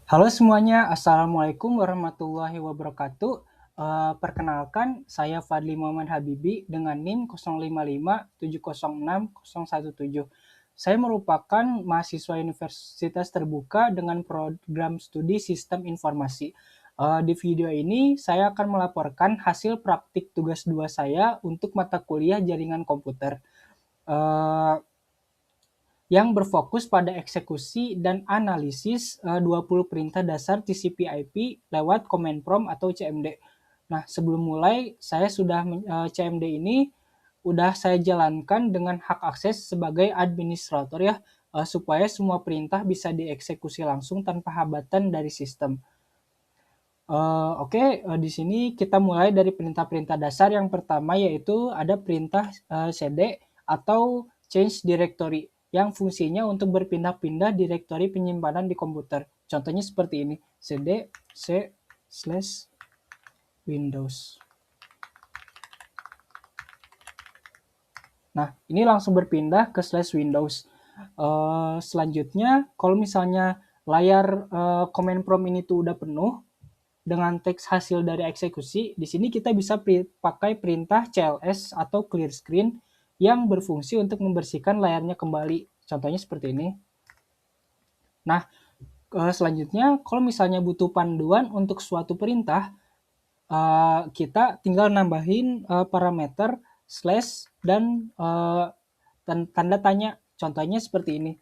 Halo semuanya, Assalamualaikum warahmatullahi wabarakatuh. Perkenalkan, saya Fadli Muhammad Habibi dengan NIM 055706017. Saya merupakan mahasiswa Universitas Terbuka dengan program studi Sistem Informasi. Di video ini, saya akan melaporkan hasil praktik tugas 2 saya untuk mata kuliah Jaringan Komputer. Eh, yang berfokus pada eksekusi dan analisis 20 perintah dasar TCP/IP lewat command prompt atau CMD. Nah, sebelum mulai, saya sudah CMD ini udah saya jalankan dengan hak akses sebagai administrator ya, supaya semua perintah bisa dieksekusi langsung tanpa hambatan dari sistem. Oke, di sini kita mulai dari perintah-perintah dasar. Yang pertama yaitu ada perintah cd atau change directory yang fungsinya untuk berpindah-pindah direktori penyimpanan di komputer. Contohnya seperti ini, cd c/windows. Nah, ini langsung berpindah ke /windows. Selanjutnya, kalau misalnya layar command prompt ini tuh udah penuh, dengan teks hasil dari eksekusi, di sini kita bisa pakai perintah cls atau clear screen yang berfungsi untuk membersihkan layarnya kembali. Contohnya seperti ini. Nah, selanjutnya kalau misalnya butuh panduan untuk suatu perintah, kita tinggal nambahin parameter slash dan tanda tanya. Contohnya seperti ini.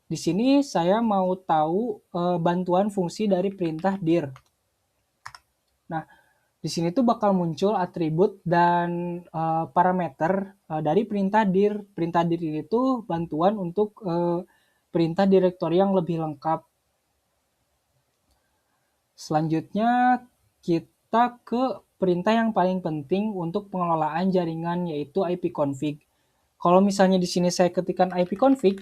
Di sini saya mau tahu bantuan fungsi dari perintah dir. Nah, di sini tuh bakal muncul atribut dan parameter dari perintah dir. Perintah dir ini tuh bantuan untuk perintah direktori yang lebih lengkap. Selanjutnya kita ke perintah yang paling penting untuk pengelolaan jaringan yaitu ipconfig. Kalau misalnya di sini saya ketikkan ipconfig,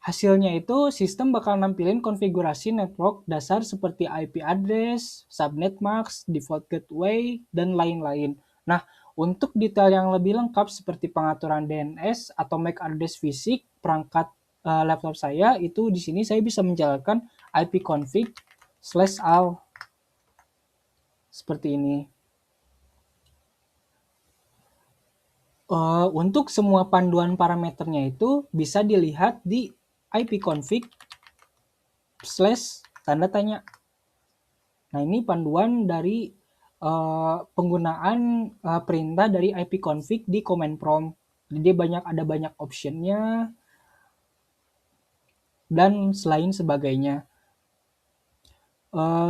hasilnya itu sistem bakal nampilin konfigurasi network dasar seperti IP address, subnet mask, default gateway, dan lain-lain. Nah, untuk detail yang lebih lengkap seperti pengaturan DNS atau MAC address fisik perangkat laptop saya, itu di sini saya bisa menjalankan ipconfig/all seperti ini. Untuk semua panduan parameternya itu bisa dilihat di ipconfig/ tanda tanya. Nah, ini panduan dari penggunaan perintah dari ipconfig di command prompt. Jadi ada banyak optionnya dan selain sebagainya.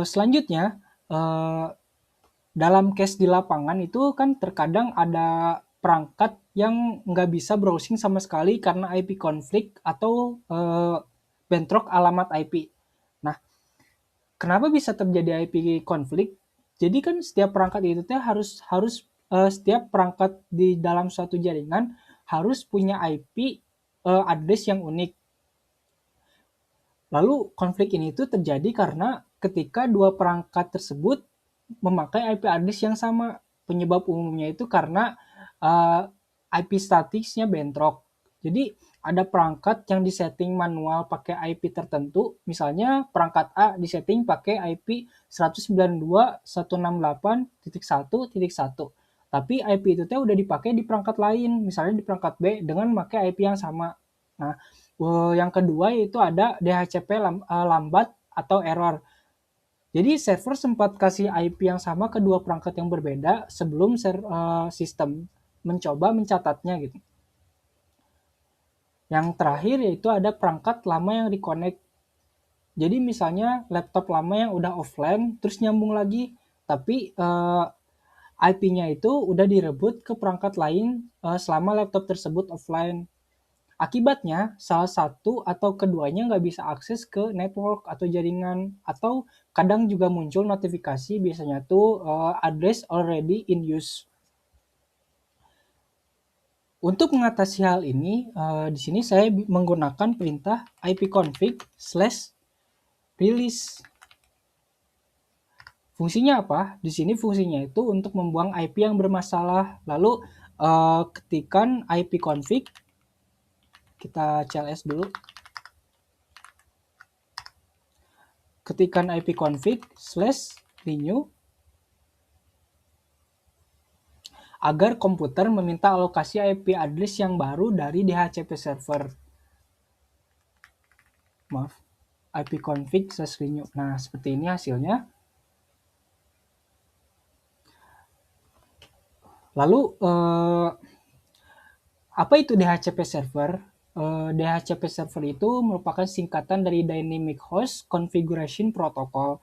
Selanjutnya, dalam case di lapangan itu kan terkadang ada perangkat yang nggak bisa browsing sama sekali karena ipconfig atau bentrok alamat IP. Nah, kenapa bisa terjadi IP konflik? Jadi kan setiap perangkat itu teh setiap perangkat di dalam suatu jaringan harus punya IP address yang unik. Lalu konflik ini tuh terjadi karena ketika dua perangkat tersebut memakai IP address yang sama. Penyebab umumnya itu karena IP statisnya bentrok. Jadi ada perangkat yang disetting manual pakai IP tertentu, misalnya perangkat A disetting pakai IP 192.168.1.1, tapi IP itu teh udah dipakai di perangkat lain, misalnya di perangkat B dengan pakai IP yang sama. Nah, yang kedua yaitu ada DHCP lambat atau error. Jadi server sempat kasih IP yang sama ke dua perangkat yang berbeda sebelum sistem mencoba mencatatnya gitu. Yang terakhir yaitu ada perangkat lama yang reconnect. Jadi misalnya laptop lama yang udah offline terus nyambung lagi, tapi IP-nya itu udah direbut ke perangkat lain selama laptop tersebut offline. Akibatnya, salah satu atau keduanya nggak bisa akses ke network atau jaringan, atau kadang juga muncul notifikasi biasanya tuh address already in use. Untuk mengatasi hal ini, di sini saya menggunakan perintah ipconfig/release. Fungsinya apa? Di sini fungsinya itu untuk membuang IP yang bermasalah. Lalu ketikan ipconfig, kita cls dulu. ketikkan ipconfig/renew agar komputer meminta alokasi IP address yang baru dari DHCP server. Maaf, ipconfig/renew. Nah, seperti ini hasilnya. Lalu, apa itu DHCP server? DHCP server itu merupakan singkatan dari Dynamic Host Configuration Protocol.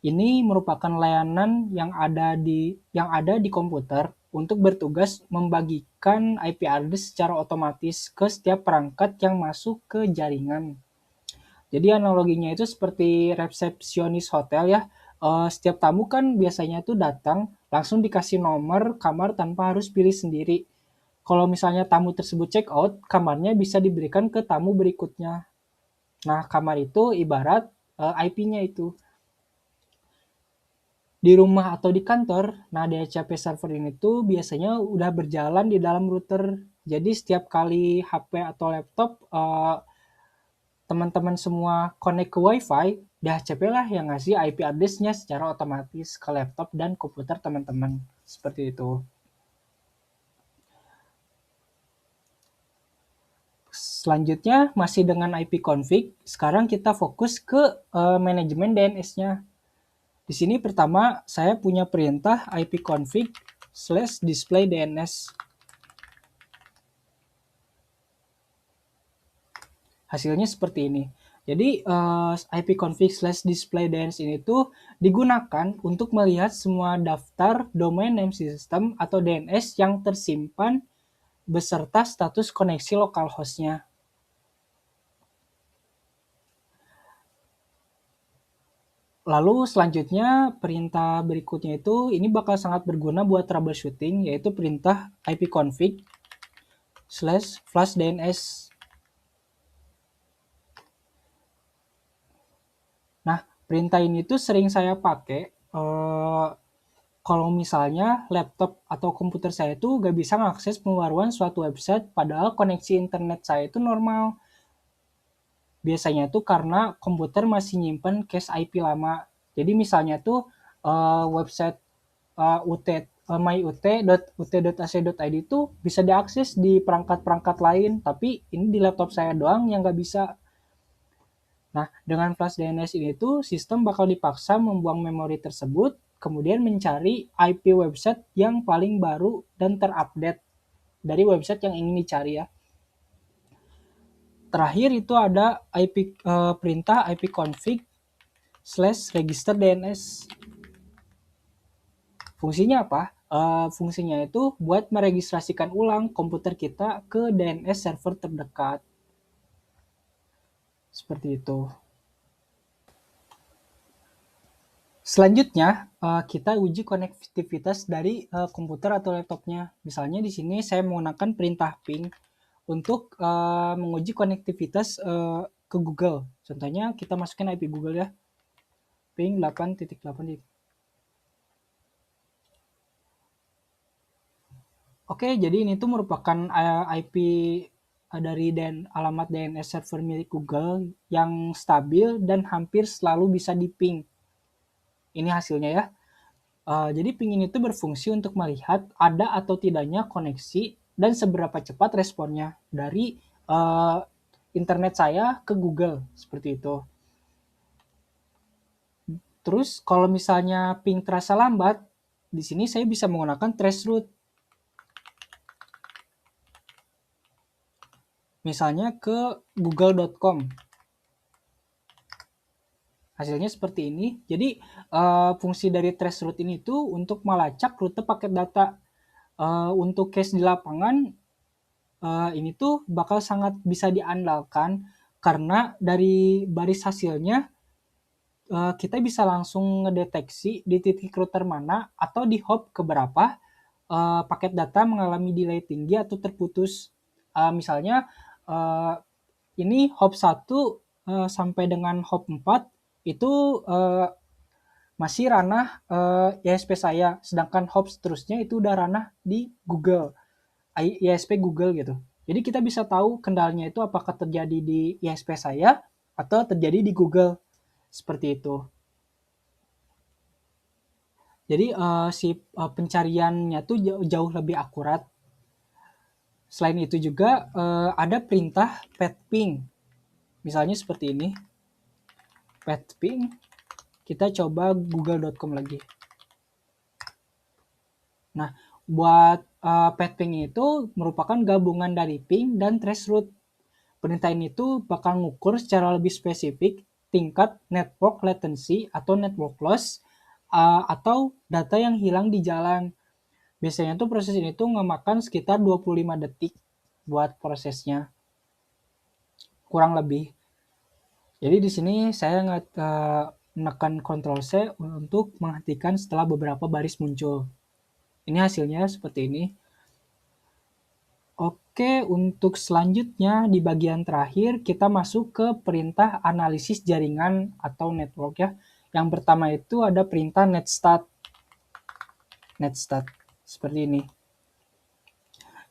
Ini merupakan layanan yang ada di komputer untuk bertugas membagikan IP address secara otomatis ke setiap perangkat yang masuk ke jaringan. Jadi analoginya itu seperti resepsionis hotel ya. Setiap tamu kan biasanya tuh datang langsung dikasih nomor kamar tanpa harus pilih sendiri. Kalau misalnya tamu tersebut check out, kamarnya bisa diberikan ke tamu berikutnya. Nah, kamar itu ibarat IP-nya itu. Di rumah atau di kantor, nah DHCP server ini tuh biasanya udah berjalan di dalam router. Jadi setiap kali HP atau laptop teman-teman semua connect ke WiFi, DHCP lah yang ngasih IP address-nya secara otomatis ke laptop dan komputer teman-teman. Seperti itu. Selanjutnya masih dengan ipconfig, sekarang kita fokus ke manajemen DNS-nya. Di sini pertama saya punya perintah ipconfig/display DNS. Hasilnya seperti ini. Jadi ipconfig/display DNS ini tuh digunakan untuk melihat semua daftar domain name system atau DNS yang tersimpan beserta status koneksi localhost-nya. Lalu selanjutnya perintah berikutnya itu ini bakal sangat berguna buat troubleshooting, yaitu perintah ipconfig/flushdns. Nah, perintah ini tuh sering saya pakai kalau misalnya laptop atau komputer saya itu gak bisa mengakses pembaruan suatu website padahal koneksi internet saya itu normal. Biasanya tuh karena komputer masih nyimpen cache IP lama. Jadi misalnya tuh website myut.ut.ac.id itu bisa diakses di perangkat-perangkat lain, tapi ini di laptop saya doang yang nggak bisa. Nah, dengan flash DNS ini tuh sistem bakal dipaksa membuang memori tersebut, kemudian mencari IP website yang paling baru dan terupdate dari website yang ingin dicari ya. Terakhir itu ada perintah ipconfig/register DNS. Fungsinya apa? Fungsinya itu buat meregistrasikan ulang komputer kita ke DNS server terdekat. Seperti itu. Selanjutnya, kita uji konektivitas dari komputer atau laptopnya. Misalnya di sini saya menggunakan perintah ping untuk menguji konektivitas ke Google. Contohnya kita masukin IP Google ya. Ping 8.8. Oke, jadi ini tuh merupakan IP dari alamat DNS server milik Google yang stabil dan hampir selalu bisa di-ping. Ini hasilnya ya. Jadi ping ini tuh berfungsi untuk melihat ada atau tidaknya koneksi dan seberapa cepat responnya dari internet saya ke Google, seperti itu. Terus kalau misalnya ping terasa lambat, di sini saya bisa menggunakan traceroute. Misalnya ke google.com. Hasilnya seperti ini. Jadi fungsi dari traceroute ini tuh untuk melacak rute paket data. Untuk case di lapangan ini tuh bakal sangat bisa diandalkan karena dari baris hasilnya kita bisa langsung ngedeteksi di titik router mana atau di hop keberapa paket data mengalami delay tinggi atau terputus. Misalnya ini hop 1 sampai dengan hop 4 itu masih ranah ISP saya, sedangkan hop seterusnya itu udah ranah di Google, ISP Google gitu. Jadi kita bisa tahu kendalanya itu apakah terjadi di ISP saya atau terjadi di Google. seperti itu. Jadi pencariannya tuh jauh lebih akurat. Selain itu juga ada perintah petping. Misalnya seperti ini. Petping. Kita coba google.com lagi. Nah, buat petping itu merupakan gabungan dari ping dan traceroute. Perintah ini tuh bakal ngukur secara lebih spesifik tingkat network latency atau network loss atau data yang hilang di jalan. Biasanya tuh proses ini tuh memakan sekitar 25 detik buat prosesnya, kurang lebih. Jadi di sini saya menekan Ctrl C untuk menghentikan setelah beberapa baris muncul. Ini hasilnya seperti ini. Oke, untuk selanjutnya di bagian terakhir kita masuk ke perintah analisis jaringan atau network ya. Yang pertama itu ada perintah netstat. Netstat seperti ini.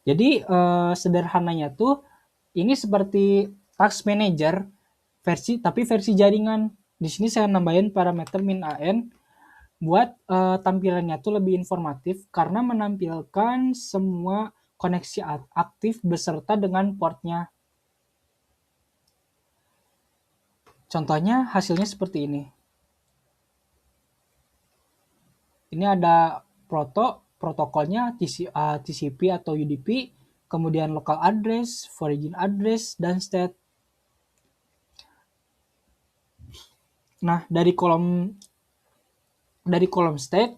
Jadi sederhananya tuh ini seperti task manager tapi versi jaringan. Di sini saya nambahin parameter min an buat tampilannya tuh lebih informatif karena menampilkan semua koneksi aktif beserta dengan portnya. Contohnya hasilnya seperti ini. Ini ada protokolnya TCP atau UDP, kemudian local address, origin address, dan state. Nah, dari kolom state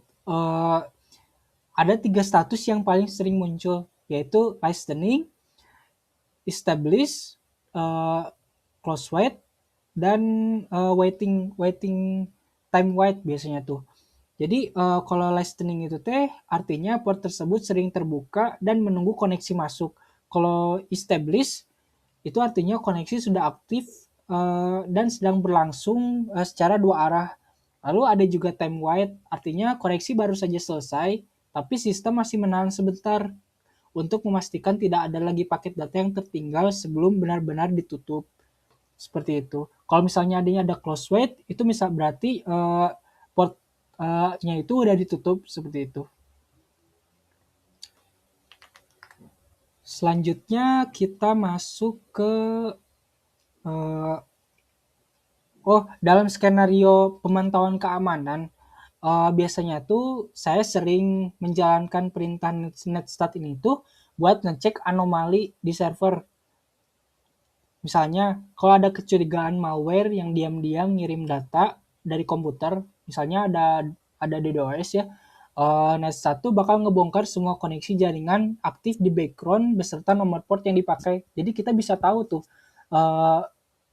ada 3 status yang paling sering muncul, yaitu listening, establish, close wait, dan waiting time wait biasanya tuh. Jadi kalau listening itu artinya port tersebut sering terbuka dan menunggu koneksi masuk. Kalau establish itu artinya koneksi sudah aktif dan sedang berlangsung secara 2 arah. Lalu ada juga time wait, artinya koneksi baru saja selesai, tapi sistem masih menahan sebentar untuk memastikan tidak ada lagi paket data yang tertinggal sebelum benar-benar ditutup. Seperti itu. Kalau misalnya ada close wait, itu berarti portnya itu udah ditutup seperti itu. Selanjutnya kita masuk ke dalam skenario pemantauan keamanan. Biasanya tuh saya sering menjalankan perintah netstat ini tuh buat ngecek anomali di server. Misalnya kalau ada kecurigaan malware yang diam-diam ngirim data dari komputer, misalnya ada DDoS ya, netstat tuh bakal ngebongkar semua koneksi jaringan aktif di background beserta nomor port yang dipakai. Jadi kita bisa tahu tuh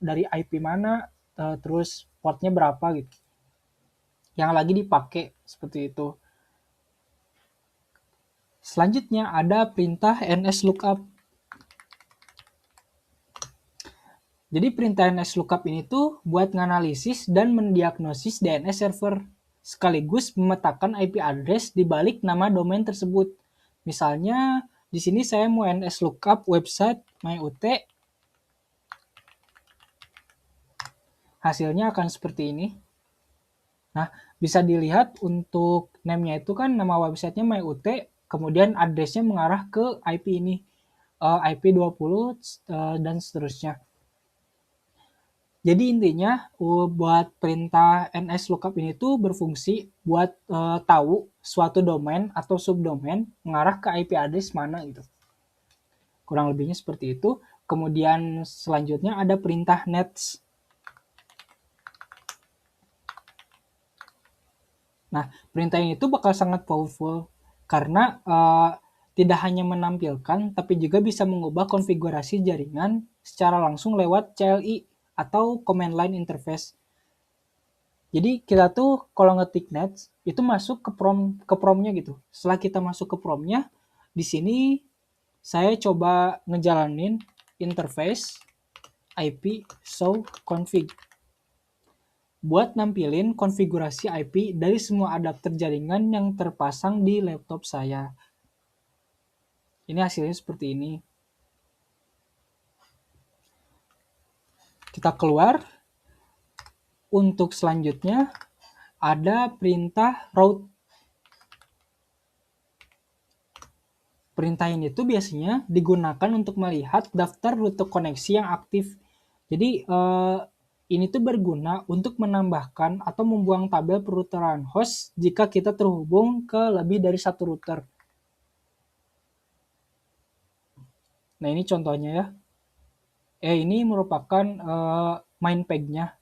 dari IP mana, terus portnya berapa gitu yang lagi dipakai seperti itu. Selanjutnya ada perintah nslookup. Jadi perintah nslookup ini tuh buat nganalisis dan mendiagnosis DNS server sekaligus memetakan IP address di balik nama domain tersebut. Misalnya di sini saya mau nslookup website MyUT. Hasilnya akan seperti ini. Nah, bisa dilihat untuk name-nya itu kan nama websitenya MyUT, kemudian address-nya mengarah ke IP ini, IP 20 dan seterusnya. Jadi intinya buat perintah nslookup ini tuh berfungsi buat tahu suatu domain atau subdomain mengarah ke IP address mana gitu. Kurang lebihnya seperti itu. Kemudian selanjutnya ada perintah nets. Nah, perintah ini tuh bakal sangat powerful karena tidak hanya menampilkan tapi juga bisa mengubah konfigurasi jaringan secara langsung lewat CLI atau command line interface. Jadi kita tuh kalau ngetik nets itu masuk ke promnya gitu. Setelah kita masuk ke promnya, di sini saya coba ngejalanin interface IP show config buat nampilin konfigurasi IP dari semua adapter jaringan yang terpasang di laptop saya. Ini hasilnya seperti ini. Kita keluar. Untuk selanjutnya ada perintah route. Perintah ini tuh biasanya digunakan untuk melihat daftar rute koneksi yang aktif. Jadi ini tuh berguna untuk menambahkan atau membuang tabel peruteran host jika kita terhubung ke lebih dari satu router. Nah ini contohnya ya. Ini merupakan main peg-nya.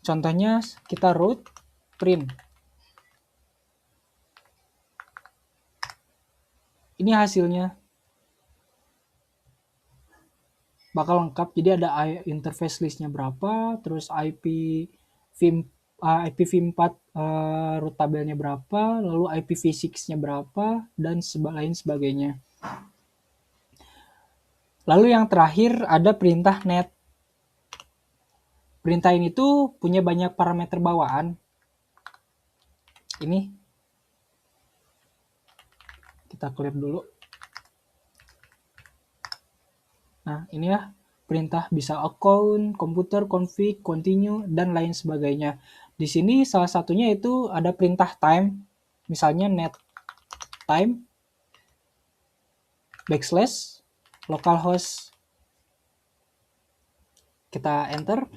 Contohnya kita route print. Ini hasilnya. Bakal lengkap. Jadi ada interface listnya berapa, terus IPv4 root tabelnya berapa, lalu IPv6-nya berapa, dan lain sebagainya. Lalu yang terakhir ada perintah net. Perintah ini tuh punya banyak parameter bawaan. Ini kita clear dulu. Nah, ini ya perintah bisa account, komputer, config, continue, dan lain sebagainya. Di sini salah satunya itu ada perintah time, misalnya net time backslash localhost. Kita enter.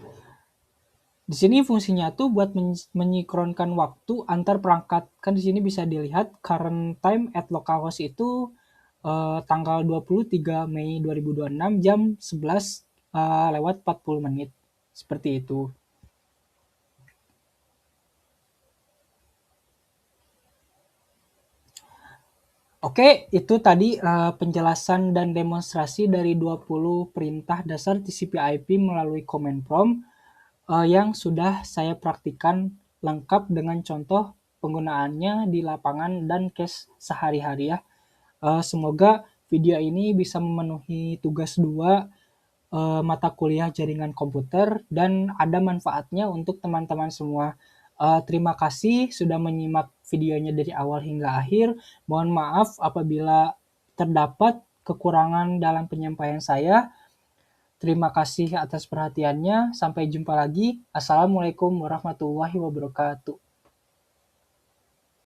Di sini fungsinya tuh buat menyikronkan waktu antar perangkat. Kan di sini bisa dilihat current time at localhost itu tanggal 23 Mei 2026 jam 11 lewat 40 menit. Seperti itu. Oke, itu tadi penjelasan dan demonstrasi dari 20 perintah dasar TCP/IP melalui command prompt yang sudah saya praktikan lengkap dengan contoh penggunaannya di lapangan dan case sehari-hari ya. Semoga video ini bisa memenuhi tugas 2 mata kuliah jaringan komputer dan ada manfaatnya untuk teman-teman semua. Terima kasih sudah menyimak videonya dari awal hingga akhir. Mohon maaf apabila terdapat kekurangan dalam penyampaian saya. Terima kasih atas perhatiannya. Sampai jumpa lagi. Assalamualaikum warahmatullahi wabarakatuh.